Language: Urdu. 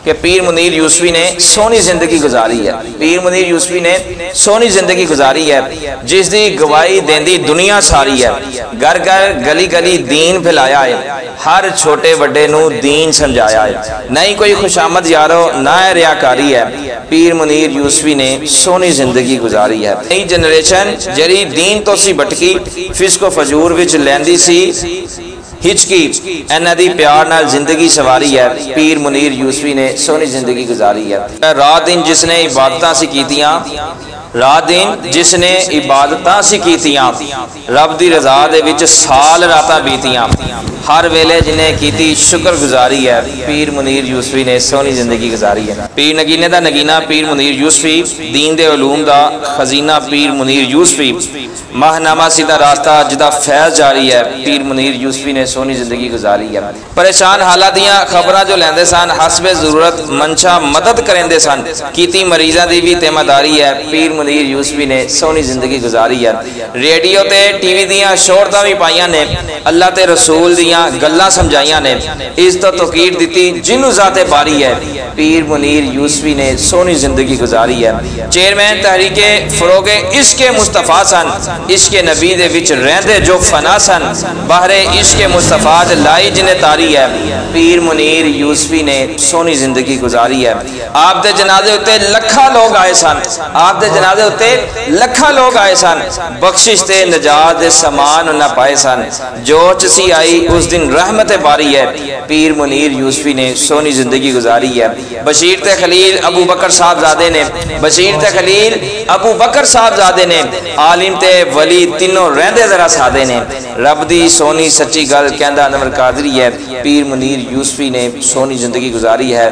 کہ پیر منیر یوسفی نے سونی زندگی گزاری ہے، پیر منیر یوسفی نے سونی زندگی گزاری ہے جس دی گواہی دیندی دنیا ساری ہے، گھر گھر گلی گلی دین پھیلایا ہے، ہر چھوٹے بڑے نو دین سمجھایا ہے، نہیں کوئی خوشامد یارو نہ ریاکاری ہے، پیر منیر یوسفی نے سونی زندگی گزاری ہے۔ نئی جنریشن جری دین تو سی بٹکی فسق و فجور وچ لیندی سی ہچکی، انہاں دی پیار نال زندگی سواری ہے، پیر منیر یوسفی نے سونی زندگی گزاری ہے۔ رات دن جس نے عبادتاں سی کیتیاں، رات دن جس نے عبادتاں سی کیتیاں، رب دی رضا دے وچ سال راتاں بیتیاں، ہر ویلے جنہیں کیتی شکر گزاری ہے، پیر منیر یوسفی نے سونی زندگی گزاری ہے۔ پیر نگینے دا نگینہ پیر منیر یوسفی، دین دے علوم دا خزینہ پیر منیر یوسفی، ماہنامہ سیدھا راستہ جدا فیض جاری ہے، پیر منیر یوسفی نے سونی زندگی گزاری ہے۔ پریشان حالات دیاں خبراں جو لیندے سن، حسب ضرورت منشا مدد کریندے سن، کیتی مریضاں دی بھی تیماداری ہے، پیر منیر یوسفی نے سونی زندگی گزاری ہے۔ ریڈیو تے ٹی وی دیاں شہرتاں بھی پائیاں نے، اللہ تے رسول دیاں گلاں سمجھائیاں نے، عزت و توقیر دیتی جنوں ذات باری ہے، پیر منیر یوسفی نے سونی زندگی گزاری ہے۔ چیئرمین تحریک فروغ عشق مصطفیٰ سن، عشق نبی دے وچ رہندے جو فنا سن، بہر عشق مصطفیٰ لائی جنہیں تاری ہے، پیر منیر یوسفی نے سونی زندگی گزاری ہے۔ آپ دے جنازے ہوتے لکھا لوگ آئے سن، آپ دے جنازے ہوتے لکھا لوگ آئے سن، بخشش تے نجات دے سامان نہ پائے سن، جو چسی آئی اس دن رحمت باری ہے، پیر منیر یوسفی نے سونی زندگی گزاری ہے۔ بشیر تے خلیل ابو بکر صاحب زادے نے، بشیر تے خلیل ابو بکر صاحب زادے نے، عالم تے ولی تینوں رہندے ذرا سادے نے، رب دی سونی سچی گل کہندہ انور قادری ہے، پیر منیر یوسفی نے سونی زندگی گزاری ہے۔